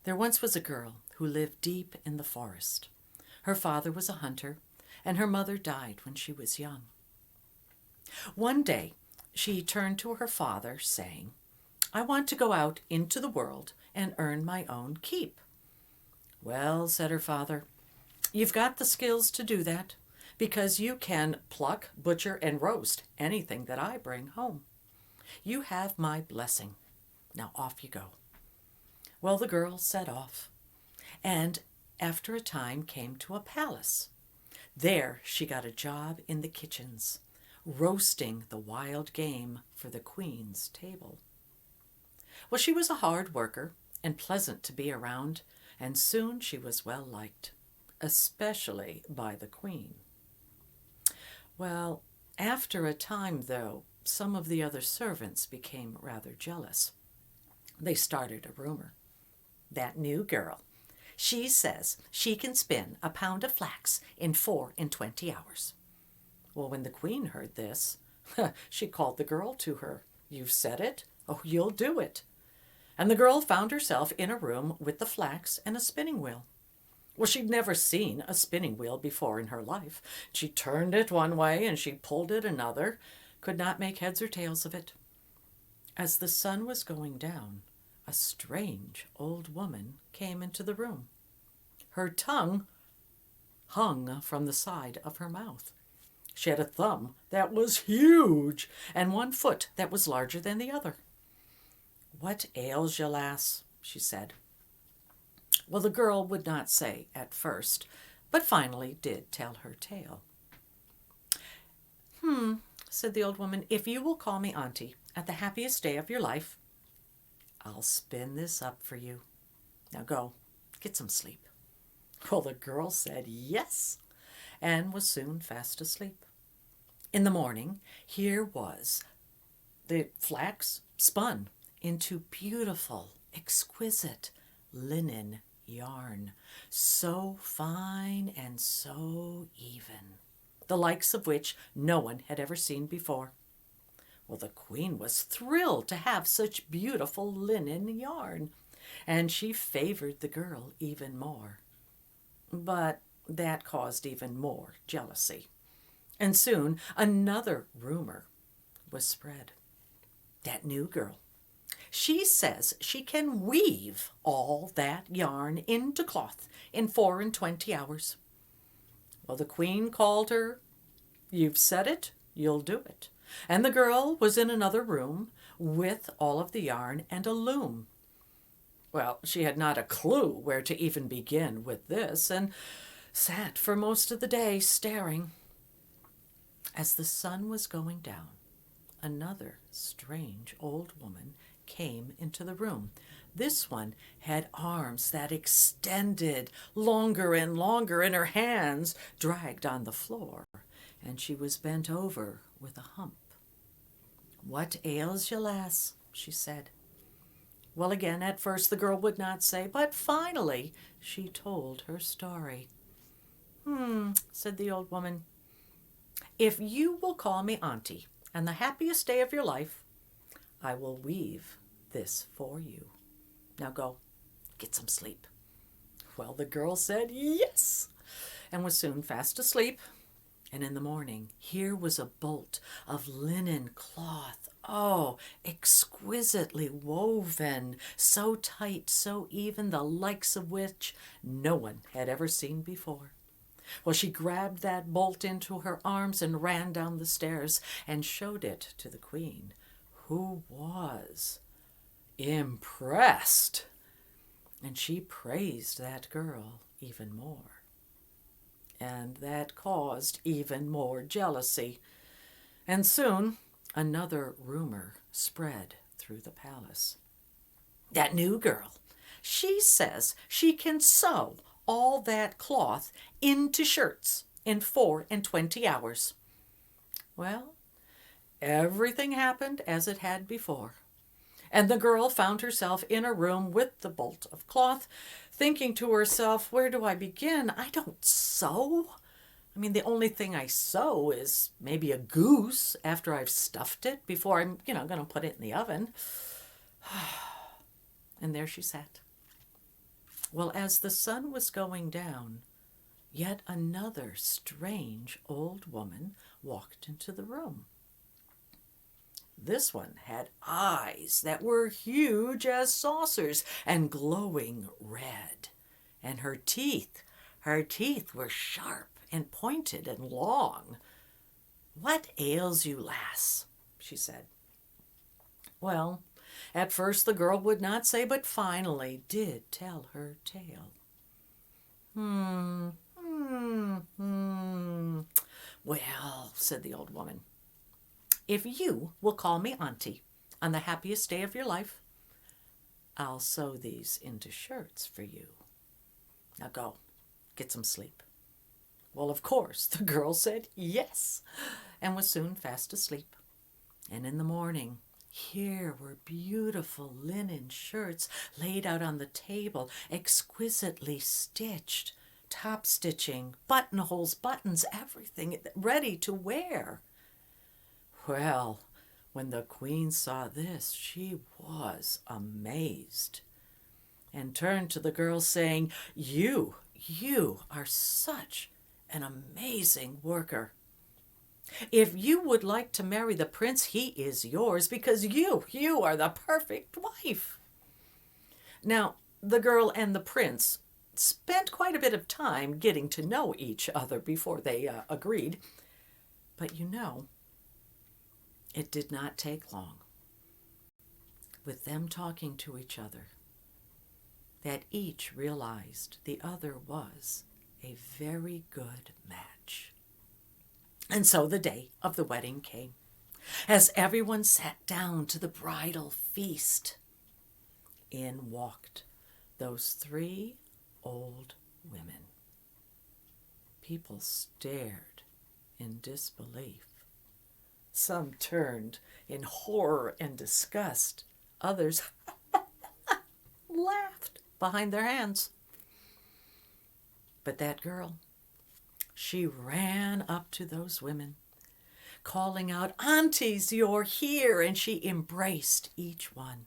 There once was a girl who lived deep in the forest. Her father was a hunter, and her mother died when she was young. One day, she turned to her father, saying, "I want to go out into the world and earn my own keep." "Well," said her father, "you've got the skills to do that, because you can pluck, butcher, and roast anything that I bring home. You have my blessing. Now off you go." Well, the girl set off, and after a time came to a palace. There she got a job in the kitchens, roasting the wild game for the queen's table. Well, she was a hard worker and pleasant to be around, and soon she was well liked, especially by the queen. Well, after a time, though, some of the other servants became rather jealous. They started a rumor. "That new girl, she says she can spin a pound of flax in 24 hours. Well, when the queen heard this, she called the girl to her. "You've said it. Oh, you'll do it." And the girl found herself in a room with the flax and a spinning wheel. Well, she'd never seen a spinning wheel before in her life. She turned it one way and she pulled it another, could not make heads or tails of it. As the sun was going down, a strange old woman came into the room. Her tongue hung from the side of her mouth. She had a thumb that was huge and one foot that was larger than the other. "What ails you, lass?" she said. Well, the girl would not say at first, but finally did tell her tale. Said the old woman, "if you will call me auntie at the happiest day of your life, I'll spin this up for you. Now go, get some sleep." Well, the girl said yes, and was soon fast asleep. In the morning, here was the flax spun into beautiful, exquisite linen yarn, so fine and so even, the likes of which no one had ever seen before. Well, the queen was thrilled to have such beautiful linen yarn, and she favored the girl even more. But that caused even more jealousy, and soon another rumor was spread. "That new girl, she says she can weave all that yarn into cloth in 24 hours. Well, the queen called her. "You've said it, you'll do it." And the girl was in another room with all of the yarn and a loom. Well, she had not a clue where to even begin with this, and sat for most of the day staring. As the sun was going down, another strange old woman came into the room. This one had arms that extended longer and longer, and her hands dragged on the floor, and she was bent over with a hump. "What ails you, lass?" she said. Well, again, at first the girl would not say, but finally she told her story. Said the old woman, "if you will call me auntie and the happiest day of your life, I will weave this for you. Now go, get some sleep." Well, the girl said yes, and was soon fast asleep. And in the morning, here was a bolt of linen cloth, oh, exquisitely woven, so tight, so even, the likes of which no one had ever seen before. Well, she grabbed that bolt into her arms and ran down the stairs and showed it to the queen, who was impressed. And she praised that girl even more. And that caused even more jealousy. And soon another rumor spread through the palace. "That new girl, she says she can sew all that cloth into shirts in 24 hours. Well, everything happened as it had before. And the girl found herself in a room with the bolt of cloth, thinking to herself, "where do I begin? I don't sew. I mean, the only thing I sew is maybe a goose after I've stuffed it before I'm, going to put it in the oven." And there she sat. Well, as the sun was going down, yet another strange old woman walked into the room. This one had eyes that were huge as saucers and glowing red. And her teeth were sharp and pointed and long. "What ails you, lass?" she said. Well, at first the girl would not say, but finally did tell her tale. Well, said the old woman, if you will call me auntie on the happiest day of your life, I'll sew these into shirts for you. Now go, get some sleep. Well, of course, the girl said yes, and was soon fast asleep. And in the morning, here were beautiful linen shirts laid out on the table, exquisitely stitched, top stitching, buttonholes, buttons, everything ready to wear. Well, when the queen saw this, she was amazed and turned to the girl saying, You are such an amazing worker. If you would like to marry the prince, he is yours because you are the perfect wife." Now, the girl and the prince spent quite a bit of time getting to know each other before they agreed. But it did not take long, with them talking to each other, that each realized the other was a very good match. And so the day of the wedding came. As everyone sat down to the bridal feast, in walked those three old women. People stared in disbelief. Some turned in horror and disgust. Others laughed behind their hands. But that girl, she ran up to those women, calling out, "Aunties, you're here!" And she embraced each one.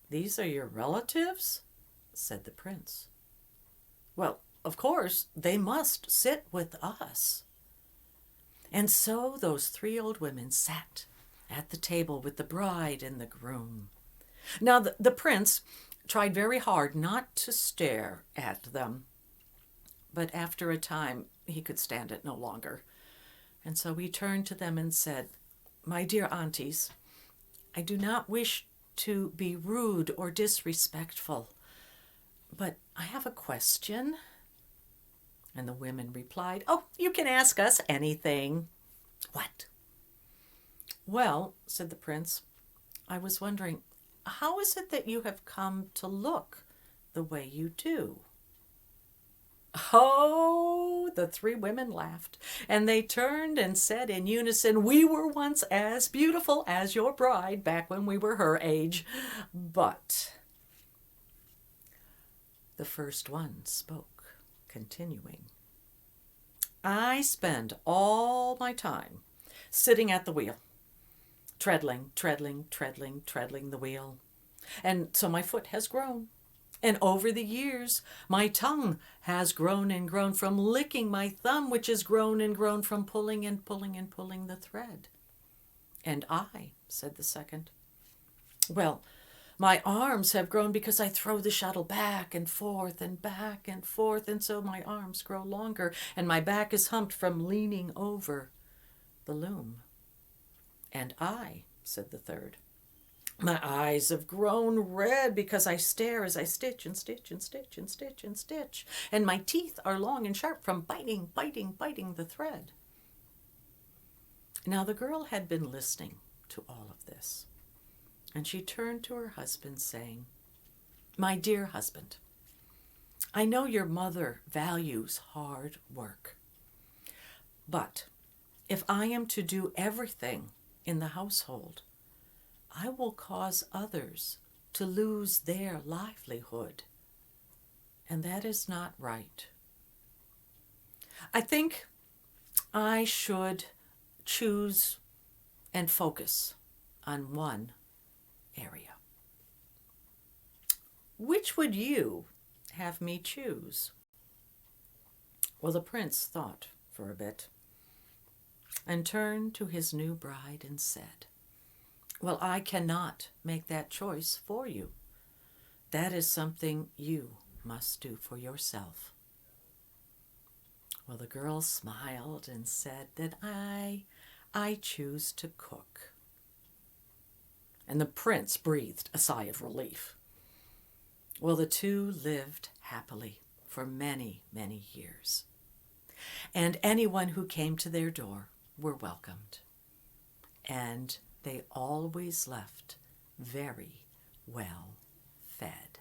"These are your relatives?" said the prince. "Well, of course, they must sit with us." And so those three old women sat at the table with the bride and the groom. Now the prince tried very hard not to stare at them, but after a time he could stand it no longer. And so he turned to them and said, "My dear aunties, I do not wish to be rude or disrespectful, but I have a question." And the women replied, "Oh, you can ask us anything." "What?" "Well," said the prince, "I was wondering, how is it that you have come to look the way you do?" Oh, the three women laughed, and they turned and said in unison, "We were once as beautiful as your bride back when we were her age." But the first one spoke, continuing, "I spend all my time sitting at the wheel, treadling the wheel. And so my foot has grown. And over the years, my tongue has grown and grown from licking my thumb, which has grown and grown from pulling and pulling and pulling the thread." "And I," said the second, "well, my arms have grown because I throw the shuttle back and forth, and so my arms grow longer, and my back is humped from leaning over the loom." "And I," said the third, "my eyes have grown red because I stare as I stitch and stitch and stitch and stitch and stitch, and my teeth are long and sharp from biting the thread." Now the girl had been listening to all of this, and she turned to her husband, saying, "My dear husband, I know your mother values hard work, but if I am to do everything in the household, I will cause others to lose their livelihood, and that is not right. I think I should choose and focus on one area." Which would you have me choose?" Well, the prince thought for a bit and turned to his new bride and said, "Well, I cannot make that choice for you. That is something you must do for yourself." Well, the girl smiled and said that I choose to cook. And the prince breathed a sigh of relief. Well, the two lived happily for many, many years. And anyone who came to their door were welcomed. And they always left very well fed.